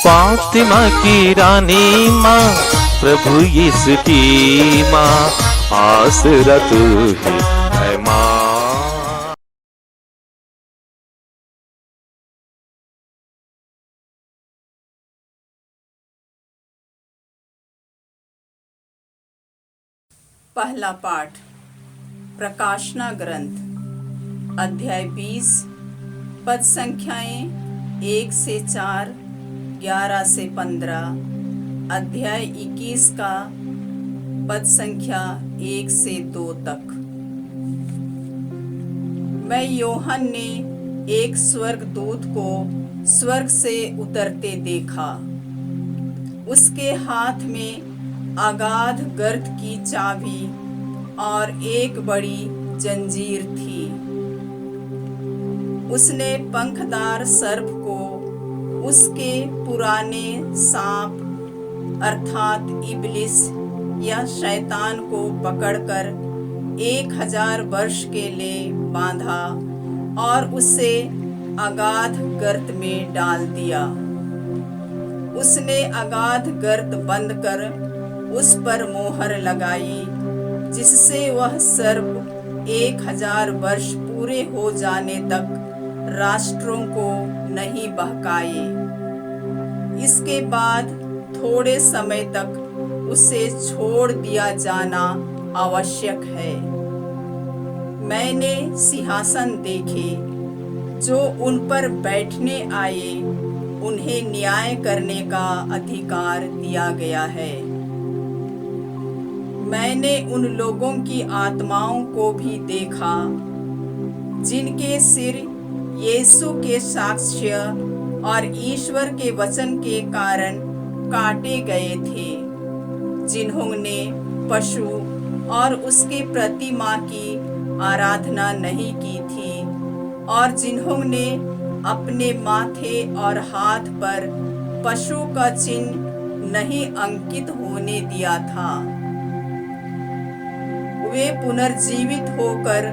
फातिमा की रानी माँ, प्रभु यीशु की माँ, आसरा तू ही है माँ। पहला पाठ प्रकाशना ग्रंथ अध्याय 20 पद संख्याएं 1 से 4, 11 से 15, अध्याय 21 का पद संख्या 1 से 2 तक। मैं योहन ने एक स्वर्गदूत को स्वर्ग से उतरते देखा। उसके हाथ में अगाध गर्त की चाबी और एक बड़ी जंजीर थी। उसने पंखदार सर्प को, उसके पुराने सांप अर्थात इब्लिस या शैतान को पकड़कर 1000 वर्ष के लिए बांधा और उसे अगाध गर्त में डाल दिया। उसने अगाध गर्त बंद कर उस पर मोहर लगाई, जिससे वह सर्प 1000 वर्ष पूरे हो जाने तक राष्ट्रों को नहीं बहकाए। इसके बाद थोड़े समय तक उसे छोड़ दिया जाना आवश्यक है। मैंने सिंहासन देखे, जो उन पर बैठने आए उन्हें न्याय करने का अधिकार दिया गया है। मैंने उन लोगों की आत्माओं को भी देखा, जिनके सिर यीशु के साक्ष्य और ईश्वर के वचन के कारण काटे गए थे, जिन्होंने पशु और उसके प्रतिमा की आराधना नहीं की थी और जिन्होंने अपने माथे और हाथ पर पशु का चिन्ह नहीं अंकित होने दिया था। वे पुनर्जीवित होकर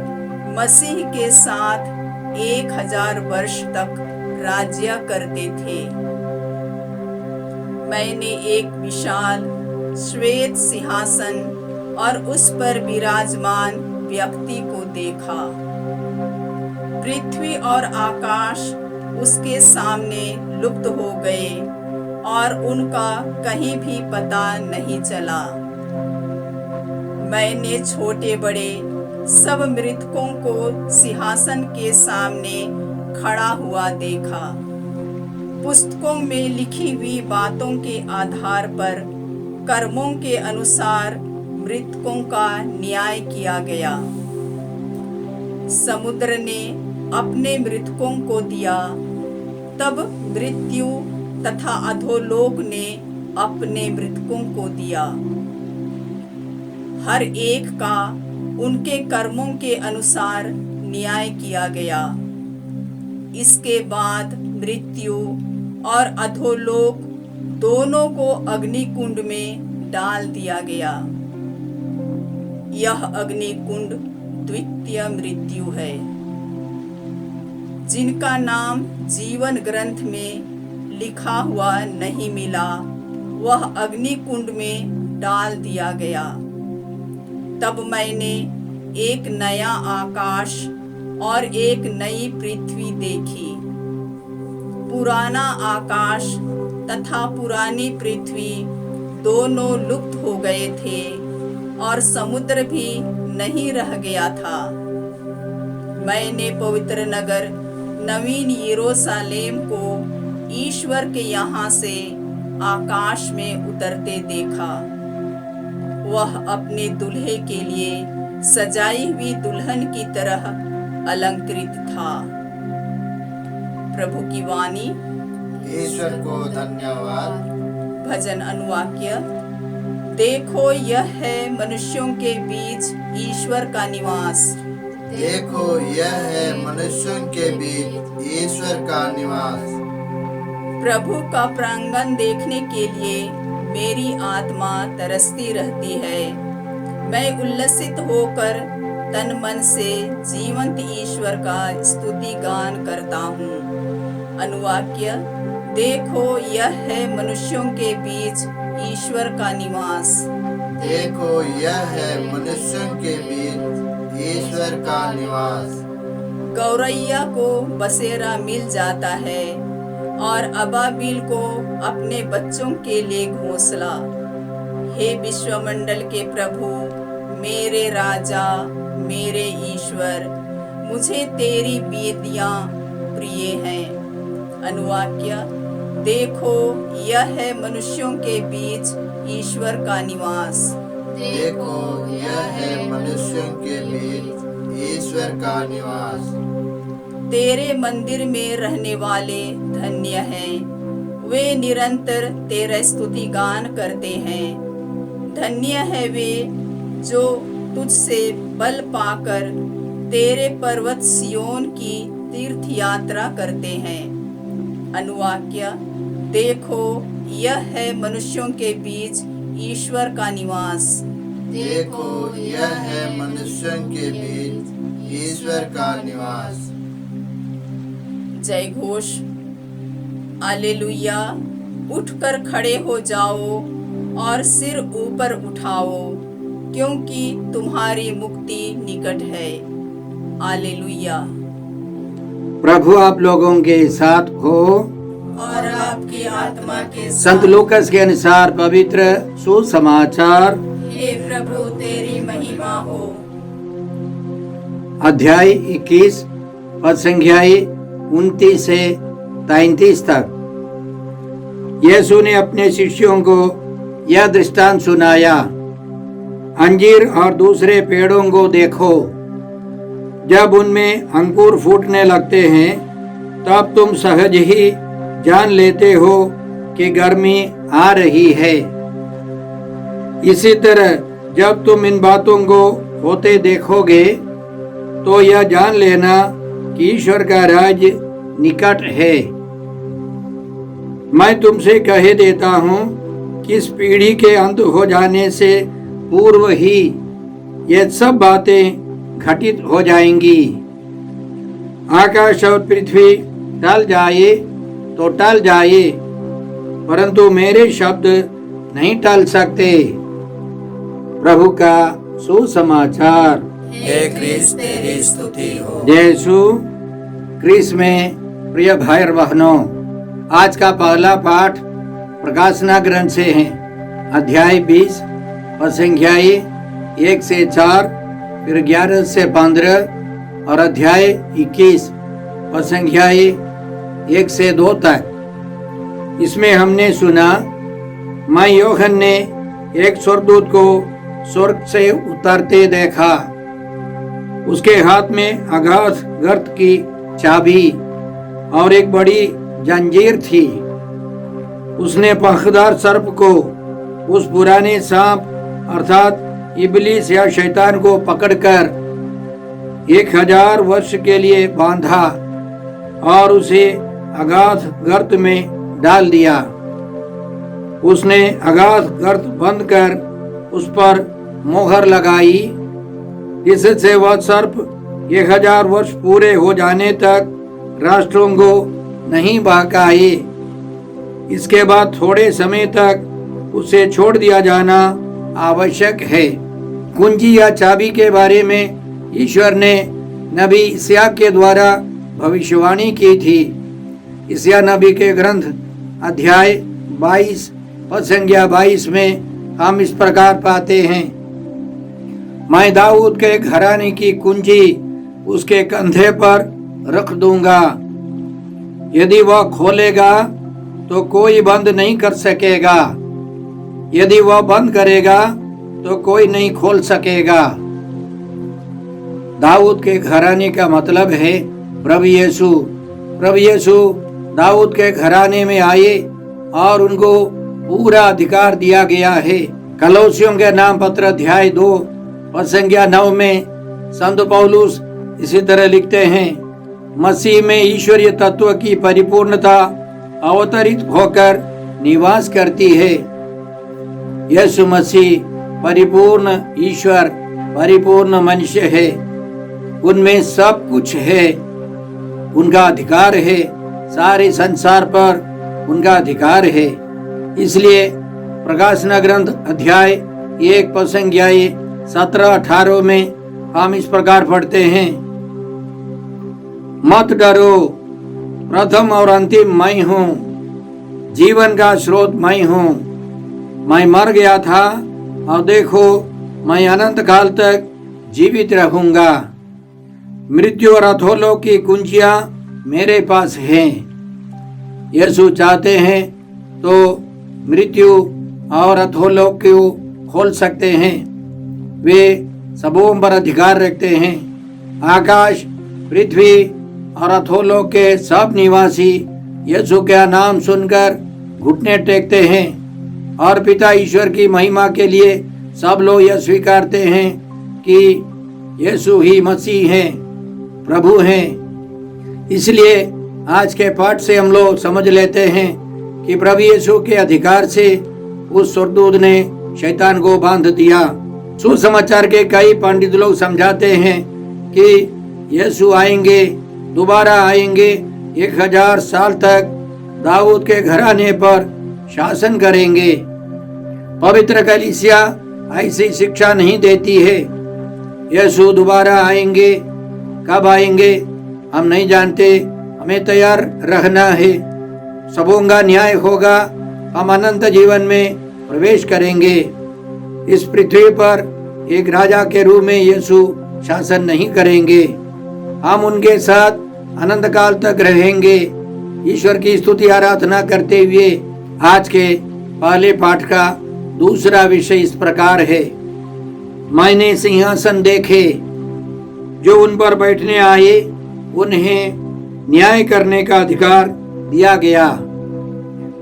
मसीह के साथ 1000 वर्ष तक राज्य करते थे। मैंने एक विशाल श्वेत सिंहासन और उस पर विराजमान व्यक्ति को देखा। पृथ्वी और आकाश उसके सामने लुप्त हो गए और उनका कहीं भी पता नहीं चला। मैंने छोटे बड़े सब मृतकों को सिंहासन के सामने खड़ा हुआ देखा। पुस्तकों में लिखी हुई बातों के आधार पर कर्मों के अनुसार मृतकों का न्याय किया गया। समुद्र ने अपने मृतकों को दिया, तब मृत्यु तथा अधोलोक ने अपने मृतकों को दिया। हर एक का उनके कर्मों के अनुसार न्याय किया गया। इसके बाद मृत्यु और अधोलोक दोनों को अग्निकुंड में डाल दिया गया। यह अग्निकुंड द्वितीय मृत्यु है। जिनका नाम जीवन ग्रंथ में लिखा हुआ नहीं मिला, वह अग्निकुंड में डाल दिया गया। तब मैंने एक नया आकाश और एक नई पृथ्वी देखी। पुराना आकाश तथा पुरानी पृथ्वी दोनों लुप्त हो गए थे और समुद्र भी नहीं रह गया था। मैंने पवित्र नगर नवीन यरूशलेम को ईश्वर के यहाँ से आकाश में उतरते देखा। वह अपने दूल्हे के लिए सजाई हुई दुल्हन की तरह अलंकृत था। प्रभु की वाणी। ईश्वर को धन्यवाद। भजन अनुवाक्य। देखो यह है मनुष्यों के बीच ईश्वर का निवास। देखो यह है मनुष्यों के बीच ईश्वर का निवास। प्रभु का प्रांगण देखने के लिए मेरी आत्मा तरसती रहती है। मैं उल्लसित होकर तन मन से जीवंत ईश्वर का स्तुति गान करता हूँ। अनुवाक्य। देखो यह है मनुष्यों के बीच ईश्वर का निवास। देखो यह है मनुष्यों के बीच ईश्वर का निवास। गौरैया को बसेरा मिल जाता है और अबाबिल को अपने बच्चों के लिए घोंसला। हे विश्वमंडल के प्रभु, मेरे राजा, मेरे ईश्वर, मुझे तेरी बेदियां प्रिय हैं। अनुवाक्य: देखो यह है मनुष्यों के बीच ईश्वर का निवास। देखो यह है मनुष्यों के बीच ईश्वर का निवास। तेरे मंदिर में रहने वाले धन्य हैं, वे निरंतर तेरा स्तुति गान करते हैं। धन्य है वे जो तुझसे बल पाकर तेरे पर्वत सियोन की तीर्थ यात्रा करते हैं। अनुवाक्य: देखो यह है मनुष्यों के बीच ईश्वर का निवास। देखो यह है मनुष्यों के बीच ईश्वर का निवास। जय घोष। हालेलुया। उठकर खड़े हो जाओ और सिर ऊपर उठाओ, क्योंकि तुम्हारी मुक्ति निकट है। हालेलुया। प्रभु आप लोगों के साथ हो और आपकी आत्मा के संत साथ। लूकास के अनुसार पवित्र सुसमाचार हे प्रभु तेरी महिमा हो। अध्याय 21 पद संख्या 29 से 33 तक। यीशु ने अपने शिष्यों को यह दृष्टांत सुनाया, अंजीर और दूसरे पेड़ों को देखो, जब उनमें अंकुर फूटने लगते हैं तब तुम सहज ही जान लेते हो कि गर्मी आ रही है। इसी तरह जब तुम इन बातों को होते देखोगे तो यह जान लेना कि ईश्वर का राज्य निकट है। मैं तुमसे कह देता हूँ कि इस पीढ़ी के अंत हो जाने से पूर्व ही ये सब बातें घटित हो जाएंगी। आकाश और पृथ्वी टल जाए तो टल जाए, परंतु मेरे शब्द नहीं टल सकते। प्रभु का सुसमाचार। हे क्रिस्त तेरी स्तुति हो। जय यीशु क्रिस्त में प्रिय भाई और बहनों, आज का पहला पाठ प्रकाशना ग्रंथ से है। अध्याय 20 पद संख्या 1 से 4, फिर 11 से 15 और अध्याय 21 पद संख्या 1 से 2 तक। इसमें हमने सुना, मैं यूहन्ना ने एक स्वर्गदूत को स्वर्ग से उतरते देखा। उसके हाथ में अगाध गर्त की चाबी और एक बड़ी जंजीर थी। उसने पंखदार सर्प को, उस पुराने सांप अर्थात इबलीस या शैतान को पकड़कर 1000 वर्ष के लिए बांधा और उसे अगाध गर्त में डाल दिया। उसने अगाध गर्त बंद कर उस पर मोहर लगाई, जिससे वह सर्प 1000 वर्ष पूरे हो जाने तक राष्ट्रों को नहीं बहकाए। इसके बाद थोड़े समय तक उसे छोड़ दिया जाना आवश्यक है। कुंजी या चाबी के बारे में ईश्वर ने नबी इस्याह के द्वारा भविष्यवाणी की थी। इस्याह नबी के ग्रंथ अध्याय 22 पद संख्या 22 में हम इस प्रकार पाते हैं, मैं दाऊद के घराने की कुंजी उसके कंधे पर रख दूंगा। यदि वह खोलेगा तो कोई बंद नहीं कर सकेगा, यदि वह बंद करेगा तो कोई नहीं खोल सकेगा। दाऊद के घराने का मतलब है प्रभु यीशु। प्रभु यीशु दाऊद के घराने में आए और उनको पूरा अधिकार दिया गया है। कलोसियों के नाम पत्र अध्याय 2 पद संख्या 9 में संत पौलुस इसी तरह लिखते हैं, मसीह में ईश्वरीय तत्व की परिपूर्णता अवतरित होकर निवास करती है। यीशु मसीह परिपूर्ण ईश्वर, परिपूर्ण मनुष्य है। उनमें सब कुछ है, उनका अधिकार है सारे संसार पर उनका अधिकार है। इसलिए प्रकाशना ग्रंथ अध्याय 1 पद संख्या 17-18 में हम इस प्रकार पढ़ते हैं, मत डरो, प्रथम और अंतिम मैं हूँ, जीवन का स्रोत मैं हूँ। मैं मर गया था और देखो मैं अनंत काल तक जीवित रहूंगा। मृत्यु और अधोलोक की कुंजियां मेरे पास हैं। यीशु चाहते हैं तो मृत्यु और अधोलोक को खोल सकते हैं। वे सबों पर अधिकार रखते हैं। आकाश, पृथ्वी और अधोलोक के सब निवासी यीशु का नाम सुनकर घुटने टेकते हैं और पिता ईश्वर की महिमा के लिए सब लोग यह स्वीकारते हैं कि यीशु ही मसीह हैं, प्रभु हैं। इसलिए आज के पाठ से हम लोग समझ लेते हैं कि प्रभु यीशु के अधिकार से उस स्वर्गदूत ने शैतान को बांध दिया। सुसमाचार के कई पंडित लोग समझाते हैं कि यीशु आएंगे, दोबारा आएंगे, 1000 साल तक दाऊद के घराने पर शासन करेंगे। पवित्र कलीसिया ऐसी शिक्षा नहीं देती है। यीशु दोबारा आएंगे, कब आएंगे हम नहीं जानते, हमें तैयार रहना है। सबों का न्याय होगा, हम अनंत जीवन में प्रवेश करेंगे। इस पृथ्वी पर एक राजा के रूप में यीशु शासन नहीं करेंगे, हम उनके साथ अनंत काल तक रहेंगे। ईश्वर की स्तुति आराधना करते हुए आज के पहले पाठ का दूसरा विषय इस प्रकार है, मैंने सिंहासन देखे, जो उन पर बैठने आए उन्हें न्याय करने का अधिकार दिया गया।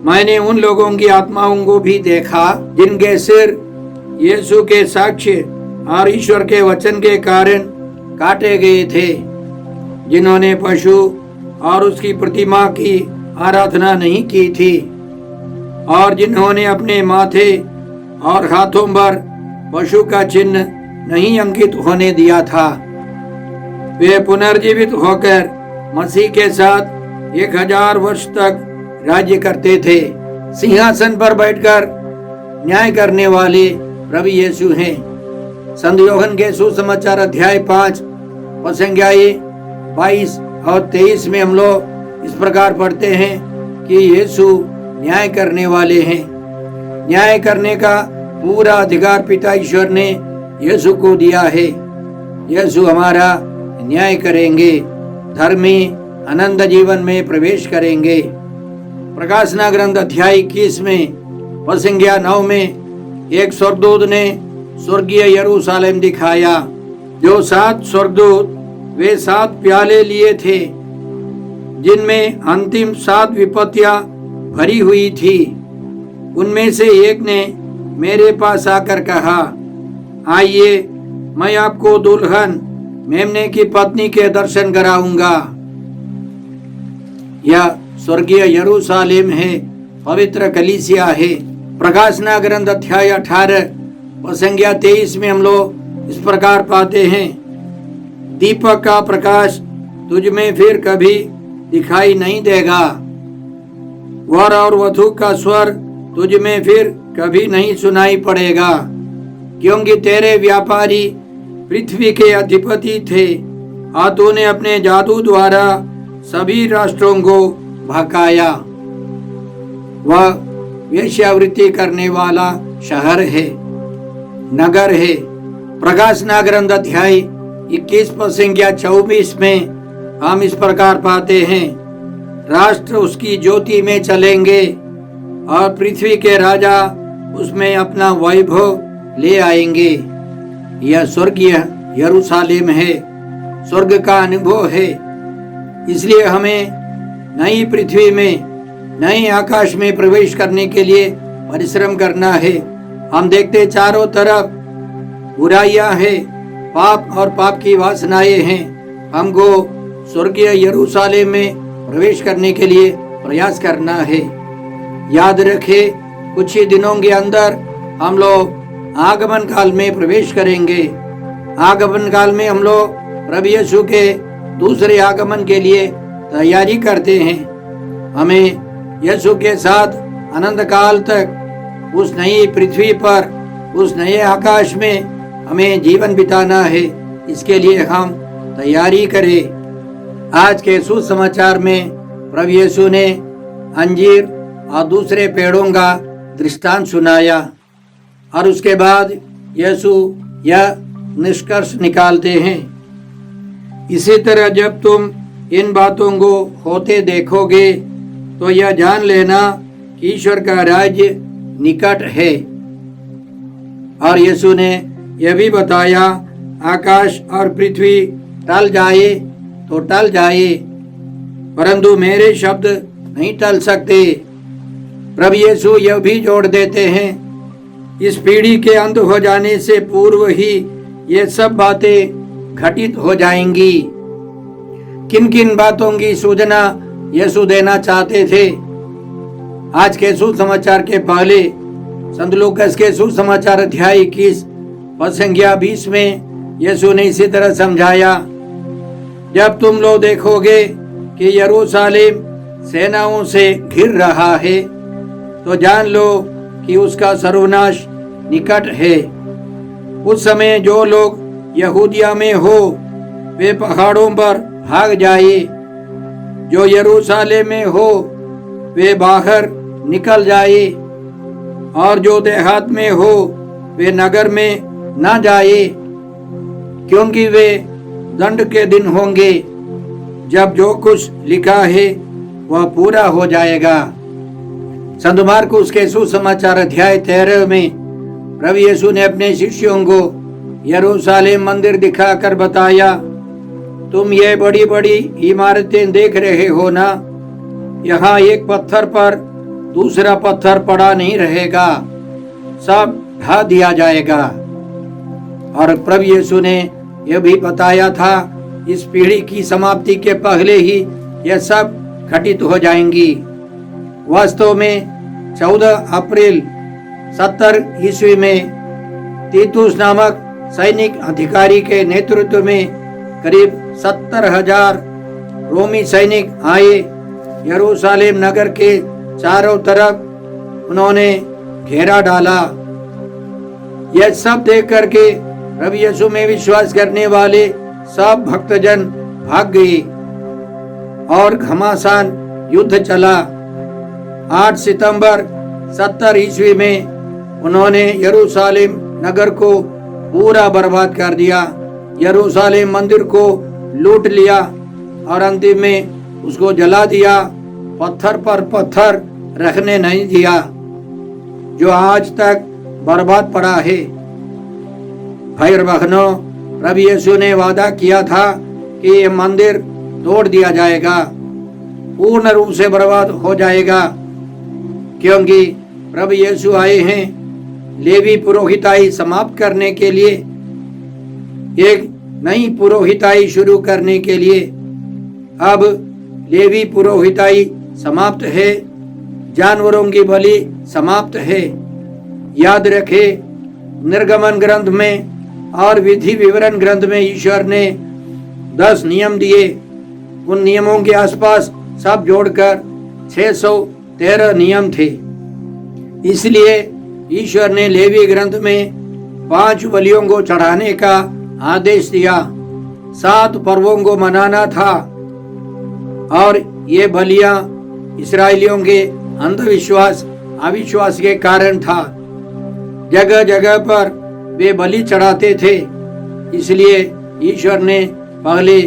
मैंने उन लोगों की आत्माओं को भी देखा जिनके सिर यीशु के साक्ष्य और ईश्वर के वचन के कारण काटे गए थे, जिन्होंने पशु और उसकी प्रतिमा की आराधना नहीं की थी और जिन्होंने अपने माथे और हाथों पर पशु का चिन्ह नहीं अंकित होने दिया था। वे पुनर्जीवित होकर मसीह के साथ 1000 वर्ष तक राज्य करते थे। सिंहासन पर बैठकर न्याय करने वाले प्रभु यीशु हैं। संत यूहन्ना के सुसमाचार अध्याय 5 पद संख्या 22 और 23 में हम लोग इस प्रकार पढ़ते हैं कि यीशु न्याय करने वाले हैं। न्याय करने का पूरा अधिकार पिता ईश्वर ने यीशु को दिया है। यीशु हमारा न्याय करेंगे, धर्मी अनंत जीवन में प्रवेश करेंगे। प्रकाशना ग्रंथ अध्याय 21 में पद संख्या 9 में एक स्वर्गदूत ने स्वर्गीय यरूशलेम दिखाया। जो 7 स्वर्गदूत वे 7 प्याले लिए थे जिनमें अंतिम 7 विपत्तियां भरी हुई थी। उनमें से एक ने मेरे पास आकर कहा, आइए मैं आपको दुल्हन मेमने की पत्नी के दर्शन कराऊंगा। यह स्वर्गीय यरूशलेम है, पवित्र कलीसिया है। प्रकाशना ग्रंथ अध्याय 18 और संख्या 23 में हम लोग इस प्रकार पाते हैं, दीपक का प्रकाश तुझ में फिर कभी दिखाई नहीं देगा, वर और वधू का स्वर तुझ में फिर कभी नहीं सुनाई पड़ेगा, क्योंकि तेरे व्यापारी पृथ्वी के अधिपति थे और तूने अपने जादू द्वारा सभी राष्ट्रों को भकाया। वह वेश्यावृत्ति करने वाला शहर है, नगर है। प्रकाशना ग्रंथ अध्याय 21 पद संख्या 24 में हम इस प्रकार पाते हैं, राष्ट्र उसकी ज्योति में चलेंगे और पृथ्वी के राजा उसमें अपना वैभव ले आएंगे। यह स्वर्गीय यरूशलेम है, स्वर्ग का अनुभव है। इसलिए हमें नई पृथ्वी में, नए आकाश में प्रवेश करने के लिए परिश्रम करना है। हम देखते चारों तरफ बुराइयां हैं, पाप और पाप की वासनाएं हैं। हमको स्वर्गीय यरूशलेम में प्रवेश करने के लिए प्रयास करना है। याद रखें, कुछ ही दिनों के अंदर हम लोग आगमन काल में प्रवेश करेंगे। आगमन काल में हम लोग प्रभु यीशु के दूसरे आगमन के लिए तैयारी करते हैं। हमें यीशु के साथ अनंत काल तक उस नई पृथ्वी पर, उस नए आकाश में हमें जीवन बिताना है। इसके लिए हम तैयारी करें। आज के सुसमाचार में प्रभु यीशु ने अंजीर और दूसरे पेड़ों का दृष्टांत सुनाया और उसके बाद यीशु यह निष्कर्ष निकालते हैं, इसी तरह जब तुम इन बातों को होते देखोगे तो यह जान लेना कि ईश्वर का राज्य निकट है। और यीशु ने यह भी बताया, आकाश और पृथ्वी टल जाए तो टल जाए, परंतु मेरे शब्द नहीं टल सकते। प्रभु यीशु यह भी जोड़ देते हैं, इस पीढ़ी के अंत हो जाने से पूर्व ही ये सब बातें घटित हो जाएंगी। किन किन बातों की सूचना यीशु देना चाहते थे? आज के सुसमाचार के पहले संत लूकास के सुसमाचार अध्याय 21 पद संख्या 20 में यीशु ने इसी तरह समझाया, जब तुम लोग देखोगे कि यरूशलेम सेनाओं से घिर रहा है तो जान लो कि उसका सर्वनाश निकट है। उस समय जो लोग यहूदिया में हो वे पहाड़ों पर भाग जाए, जो यरूशलेम में हो वे बाहर निकल जाए, और जो देहात में हो वे नगर में न जाए, क्योंकि वे दंड के दिन होंगे जब जो कुछ लिखा है वह पूरा हो जाएगा। संत मार्कुस के सुसमाचार अध्याय 13 में प्रभु यीशु ने अपने शिष्यों को यरूशलेम मंदिर दिखाकर बताया, तुम ये बड़ी बड़ी इमारतें देख रहे हो ना, यहाँ एक पत्थर पर दूसरा पत्थर पड़ा नहीं रहेगा, सब ढा दिया जाएगा। और प्रभु यीशु ने यह भी बताया था, इस पीढ़ी की समाप्ति के पहले ही यह सब घटित हो जाएंगी। वास्तव में 14 अप्रैल 70 ईस्वी में तीतुस नामक सैनिक अधिकारी के नेतृत्व में करीब 70,000 रोमी सैनिक आए। यरूशलेम नगर के चारों तरफ उन्होंने घेरा डाला। यह सब देख करके प्रभु यीशु में विश्वास करने वाले सब भक्तजन भाग गए और घमासान युद्ध चला। 8 सितंबर 70 ईस्वी में उन्होंने यरूशलेम नगर को पूरा बर्बाद कर दिया, यरूशलेम मंदिर को लूट लिया और अंतिम में उसको जला दिया, पत्थर पर पत्थर रखने नहीं दिया, जो आज तक बर्बाद पड़ा है। भाई और बहनों, प्रभु यीशु ने वादा किया था कि ये मंदिर तोड़ दिया जाएगा, पूर्ण रूप से बर्बाद हो जाएगा, क्योंकि प्रभु यीशु आए हैं लेवी पुरोहिताई समाप्त करने के लिए, एक नई पुरोहिताई शुरू करने के लिए। अब लेवी पुरोहिताई समाप्त है, जानवरों की बलि समाप्त है। याद रखे, निर्गमन ग्रंथ में और विधि विवरण ग्रंथ में ईश्वर ने 10 नियम दिए। उन नियमों के आसपास सब जोड़कर 613 नियम थे। इसलिए ईश्वर ने लेवी ग्रंथ में 5 बलियों को चढ़ाने का आदेश दिया, 7 पर्वों को मनाना था, और ये बलियां इस्राएलियों के अंधविश्वास अविश्वास के कारण था। जगह जगह पर वे बलि चढ़ाते थे, इसलिए ईश्वर ने पहले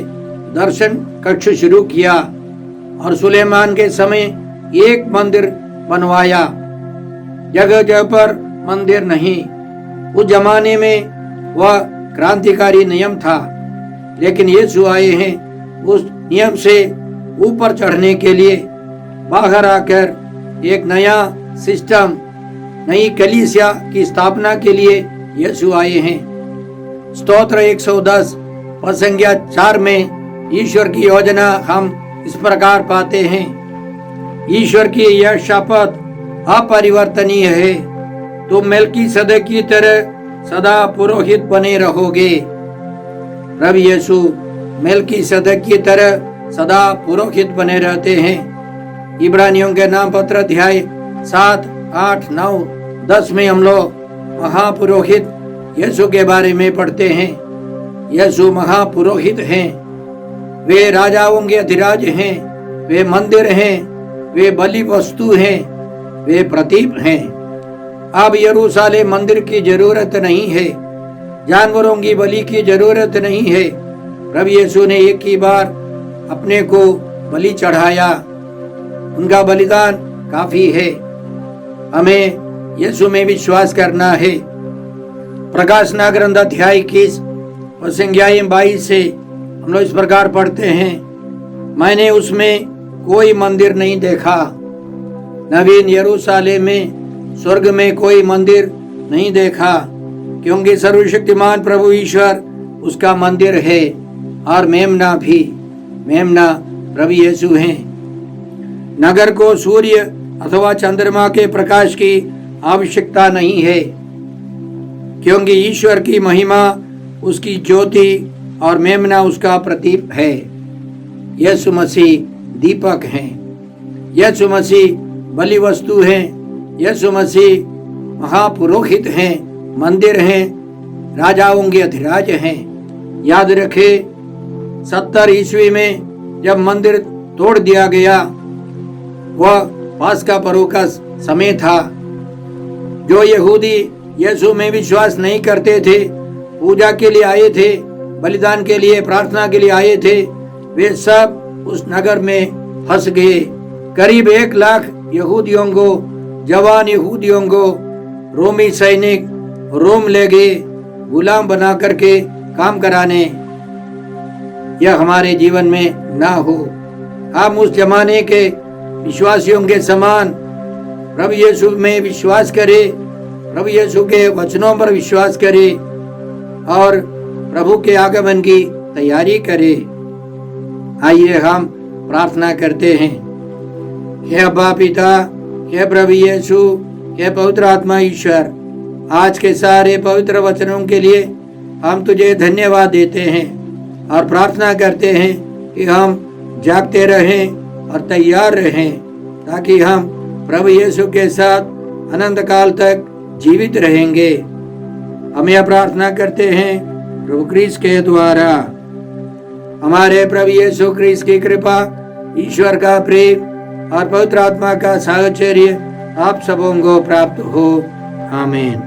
दर्शन कक्ष शुरू किया और सुलेमान के समय एक मंदिर बनवाया। जगह जगह पर मंदिर नहीं। उस जमाने में वह क्रांतिकारी नियम था, लेकिन यीशु आए हैं उस नियम से ऊपर चढ़ने के लिए। बाहर आकर एक नया सिस्टम, नई कलीसिया की स्थापना के लिए यीशु आए हैं। स्तोत्र 110 पद संख्या 4 में ईश्वर की योजना हम इस प्रकार पाते हैं, ईश्वर की यह शपथ अपरिवर्तनीय है, तुम मेल्कीसेदक की तरह सदा पुरोहित बने रहोगे। प्रभु यीशु मेल्कीसेदक की तरह सदा पुरोहित बने रहते हैं। इब्रानियों के नाम पत्र अध्याय 7, 8, 9, 10 में हम लोग महापुरोहित यीशु के बारे में पढ़ते हैं। यीशु महापुरोहित हैं, वे राजाओं के अधिराज हैं, वे मंदिर हैं, वे बलि वस्तु हैं, वे प्रतीक हैं। अब यरूशलेम मंदिर की जरूरत नहीं है, जानवरों की बलि की जरूरत नहीं है। प्रभु यीशु ने एक ही बार अपने को बलि चढ़ाया, उनका बलिदान काफी है। हमें यीशु में विश्वास करना है। प्रकाशना ग्रंथ अध्याय 21 और संख्याएं 22 से हम लोग इस प्रकार पढ़ते हैं, मैंने उसमें कोई मंदिर नहीं देखा। नवीन यरूशलेम में, स्वर्ग में कोई मंदिर नहीं देखा, क्योंकि सर्वशक्तिमान प्रभु ईश्वर उसका मंदिर है और मेमना भी। मेमना प्रभु यीशु हैं। नगर को सूर्य अथवा चंद्रमा के प्रकाश की आवश्यकता नहीं है, क्योंकि ईश्वर की महिमा उसकी ज्योति और मेमना उसका प्रतीक है। यीशु मसीह दीपक हैं, यीशु मसीह बलि वस्तु हैं, यीशु मसीह महापुरोहित हैं, मंदिर हैं, राजाओं के अधिराज हैं। याद रखे 70 ईस्वी में जब मंदिर तोड़ दिया गया, वह पास्का पर्व का समय था। जो यहूदी यीशु में विश्वास नहीं करते थे, पूजा के लिए आए थे, बलिदान के लिए, प्रार्थना के लिए आए थे, वे सब उस नगर में फंस गए। करीब 1 लाख यहूदियों को, जवान यहूदियों को रोमी सैनिक रोम ले गए गुलाम बना करके काम कराने। यह हमारे जीवन में ना हो। हम उस जमाने के विश्वासियों के समान प्रभु यीशु में विश्वास करें, प्रभु यीशु के वचनों पर विश्वास करें और प्रभु के आगमन की तैयारी करें। आइए हम प्रार्थना करते हैं। हे अब्बा पिता, हे प्रभु यीशु, हे पवित्र आत्मा ईश्वर, आज के सारे पवित्र वचनों के लिए हम तुझे धन्यवाद देते हैं और प्रार्थना करते हैं कि हम जागते रहें और तैयार रहें, ताकि हम प्रभु यीशु के साथ अनंत काल तक जीवित रहेंगे। हम यह प्रार्थना करते हैं प्रभु क्रिस्त के द्वारा। हमारे प्रभु यीशु क्रिस्त की कृपा, ईश्वर का प्रेम और पवित्र आत्मा का साहचर्य आप सबों को प्राप्त हो। आमीन।